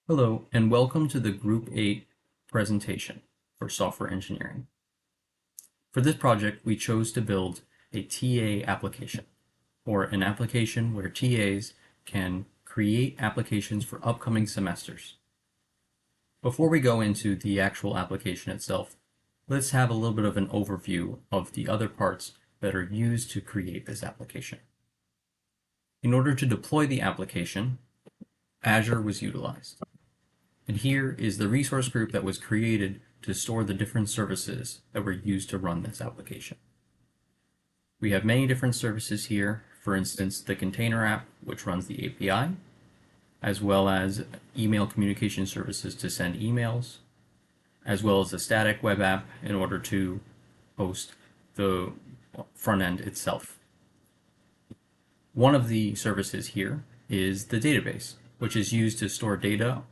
Hello, and welcome to the Group 8 presentation for software engineering. For this project, we chose to build a TA application, or an application where TAs can create applications for upcoming semesters. Before we go into the actual application itself, let's have a little bit of an overview of the other parts that are used to create this application. In order to deploy the application, Azure was utilized. And here is the resource group that was created to store the different services that were used to run this application. We have many different services here, for instance, the container app, which runs the API, as well as email communication services to send emails, as well as the static web app in order to host the front end itself. One of the services here is the database, which is used to store data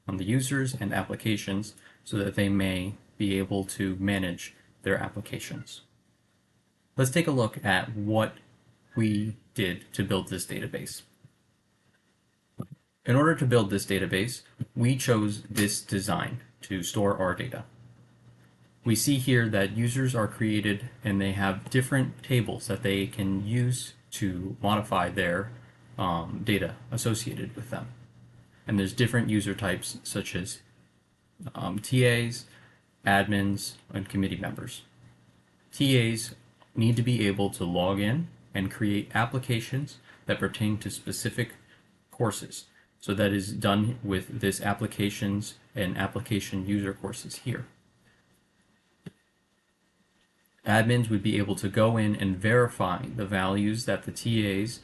on the users and applications so that they may be able to manage their applications. Let's take a look at what we did to build this database. In order to build this database, we chose this design to store our data. We see here that users are created and they have different tables that they can use to modify their data associated with them. And there's different user types such as TAs, admins, and committee members. TAs need to be able to log in and create applications that pertain to specific courses. So that is done with this applications and application user courses here. Admins would be able to go in and verify the values that the TAs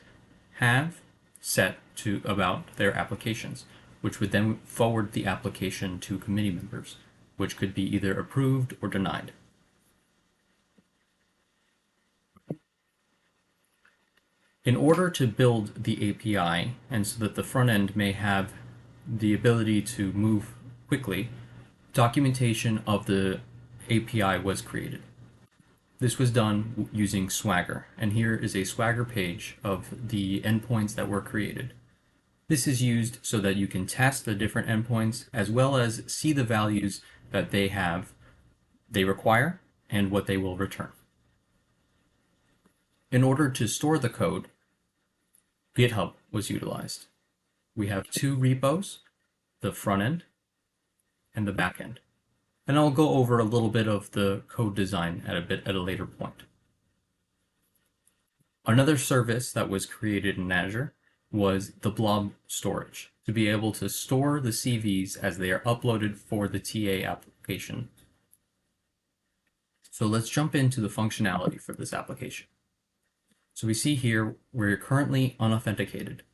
have set to about their applications, which would then forward the application to committee members, which could be either approved or denied. In order to build the API, and so that the front end may have the ability to move quickly, documentation of the API was created. This was done using Swagger, and here is a Swagger page of the endpoints that were created. This is used so that you can test the different endpoints as well as see the values that they require, and what they will return. In order to store the code, GitHub was utilized. We have two repos, the front end and the back end. And I'll go over a little bit of the code design at a later point. Another service that was created in Azure was the blob storage, to be able to store the CVs as they are uploaded for the TA application. So let's jump into the functionality for this application. So we see here we're currently unauthenticated.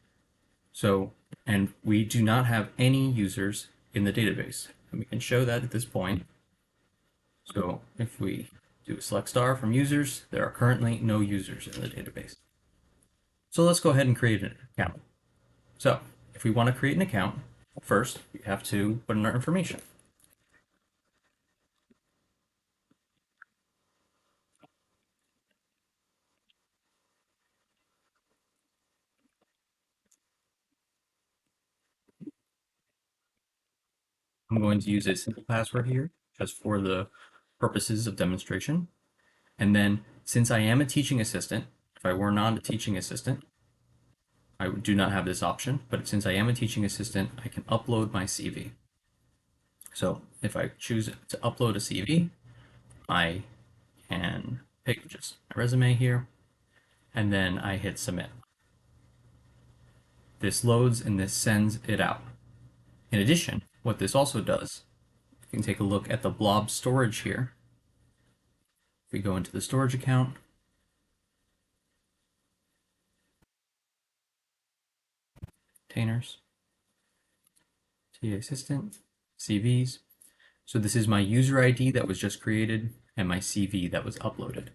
And we do not have any users in the database. And we can show that at this point. So if we do a select star from users, there are currently no users in the database. So let's go ahead and create an account. So if we want to create an account, first we have to put in our information. I'm going to use a simple password here just for the purposes of demonstration. And then since I am a teaching assistant, if I were not a teaching assistant, I do not have this option, but since I am a teaching assistant, I can upload my CV. So if I choose to upload a CV, I can pick just my resume here, and then I hit submit. This loads and this sends it out. In addition, what this also does, you can take a look at the blob storage here. If we go into the storage account, containers, TA assistant, CVs. So this is my user ID that was just created and my CV that was uploaded.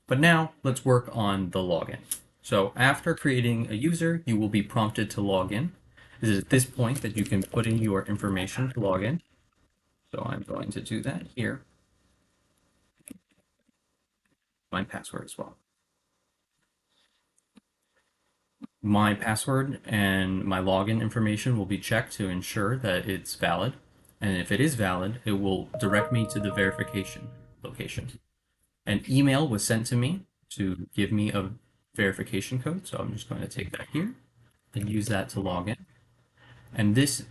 But now let's work on the login. So after creating a user, you will be prompted to log in. This is at this point that you can put in your information to log in. So I'm going to do that here. My password as well. My password and my login information will be checked to ensure that it's valid. And if it is valid, it will direct me to the verification location. An email was sent to me to give me a verification code. So I'm just going to take that here and use that to log in. And this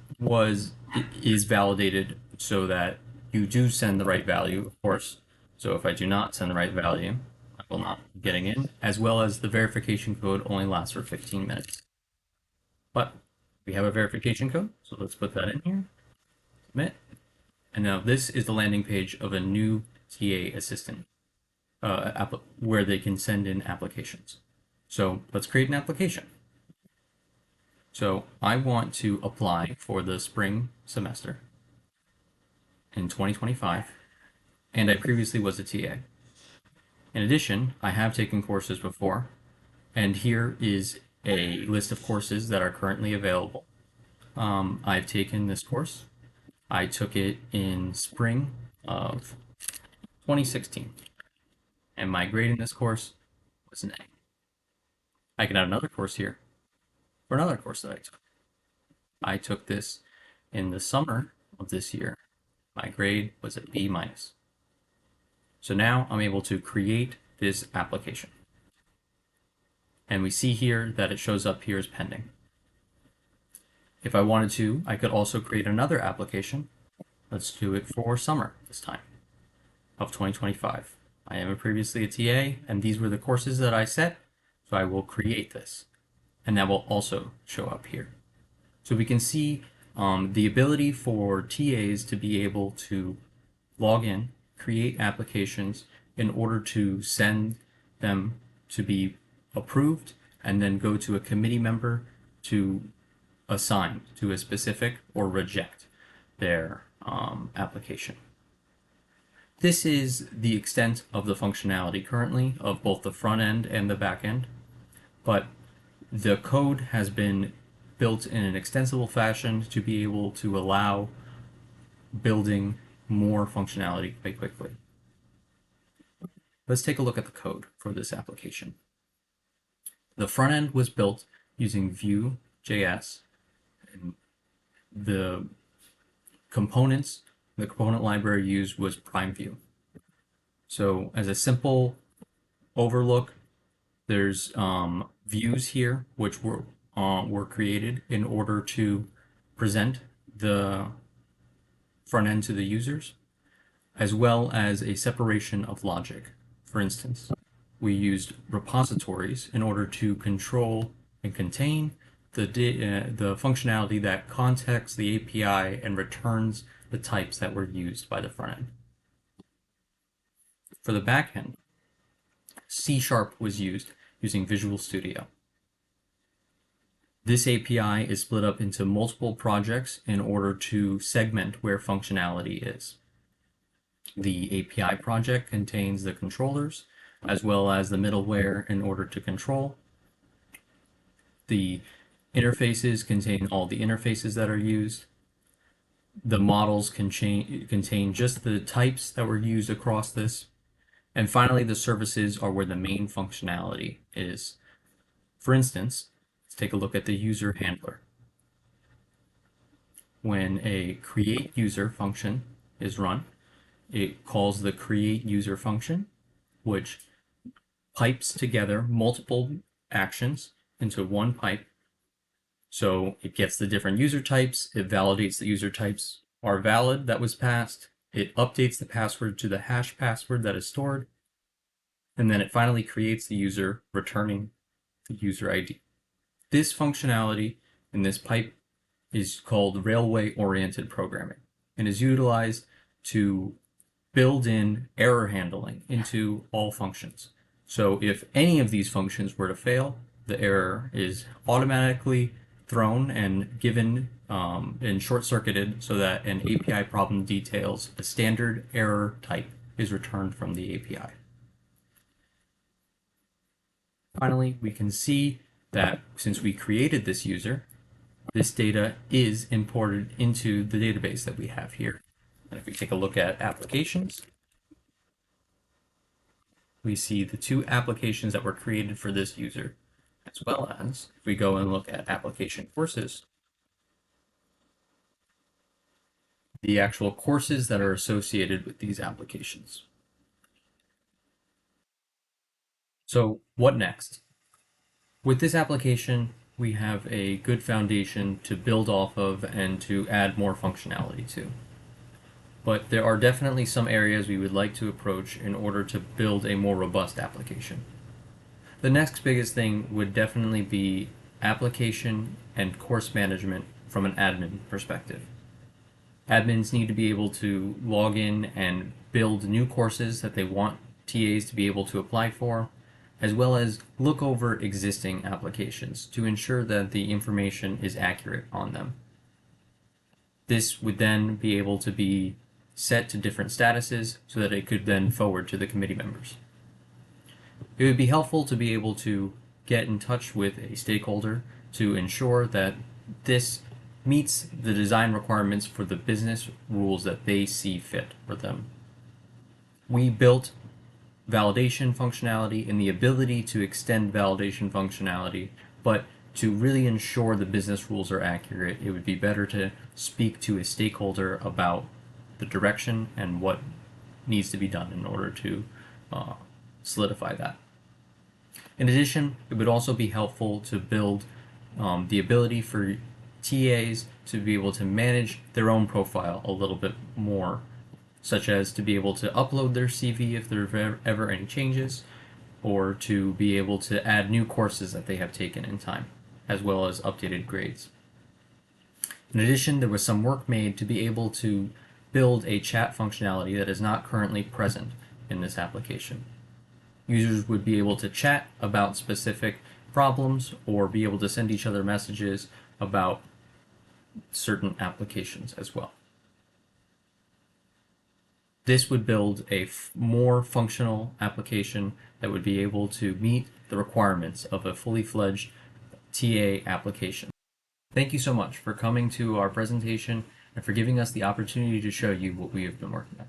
is validated so that you do send the right value, of course. So if I do not send the right value, I will not be getting in, as well as the verification code only lasts for 15 minutes. But we have a verification code, so let's put that in here. Submit. And now this is the landing page of a new TA assistant where they can send in applications. So let's create an application. So I want to apply for the spring semester in 2025, and I previously was a TA. In addition, I have taken courses before, and here is a list of courses that are currently available. I've taken this course. I took it in spring of 2016, and my grade in this course was an A. I can add another course here for another course that I took. I took this in the summer of this year. My grade was a B minus. So now I'm able to create this application. And we see here that it shows up here as pending. If I wanted to, I could also create another application. Let's do it for summer this time of 2025. I am previously a TA, and these were the courses that I set, so I will create this. And that will also show up here. So we can see the ability for TAs to be able to log in, create applications in order to send them to be approved, and then go to a committee member to assign to a specific or reject their application. This is the extent of the functionality currently of both the front end and the back end, but the code has been built in an extensible fashion to be able to allow building more functionality quite quickly. Let's take a look at the code for this application. The front end was built using Vue.js, and the components, the component library used was PrimeView. So as a simple overlook, there's views here which were created in order to present the front end to the users, as well as a separation of logic. For instance, we used repositories in order to control and contain the functionality that contacts the API and returns the types that were used by the front end. For the back end, C# was used using Visual Studio. This API is split up into multiple projects in order to segment where functionality is. The API project contains the controllers as well as the middleware in order to control. The interfaces contain all the interfaces that are used. The models contain just the types that were used across this. And finally, the services are where the main functionality is. For instance, let's take a look at the user handler. When a create user function is run, it calls the create user function, which pipes together multiple actions into one pipe. So it gets the different user types, it validates the user types are valid that was passed, it updates the password to the hash password that is stored, and then it finally creates the user, returning the user ID. This functionality in this pipe is called railway-oriented programming and is utilized to build in error handling into all functions. So if any of these functions were to fail, the error is automatically thrown and given and short-circuited so that an API problem details a standard error type is returned from the API. Finally, we can see that since we created this user, this data is imported into the database that we have here. And if we take a look at applications, we see the two applications that were created for this user. as well as, if we go and look at application courses, the actual courses that are associated with these applications. So what next? With this application, we have a good foundation to build off of and to add more functionality to. But there are definitely some areas we would like to approach in order to build a more robust application. The next biggest thing would definitely be application and course management from an admin perspective. Admins need to be able to log in and build new courses that they want TAs to be able to apply for, as well as look over existing applications to ensure that the information is accurate on them. This would then be able to be set to different statuses so that it could then forward to the committee members. It would be helpful to be able to get in touch with a stakeholder to ensure that this meets the design requirements for the business rules that they see fit for them. We built validation functionality and the ability to extend validation functionality, but to really ensure the business rules are accurate, it would be better to speak to a stakeholder about the direction and what needs to be done in order to solidify that. In addition, it would also be helpful to build the ability for TAs to be able to manage their own profile a little bit more, such as to be able to upload their CV if there are ever any changes, or to be able to add new courses that they have taken in time, as well as updated grades. In addition, there was some work made to be able to build a chat functionality that is not currently present in this application. Users would be able to chat about specific problems or be able to send each other messages about certain applications as well. This would build a more functional application that would be able to meet the requirements of a fully fledged TA application. Thank you so much for coming to our presentation and for giving us the opportunity to show you what we have been working on.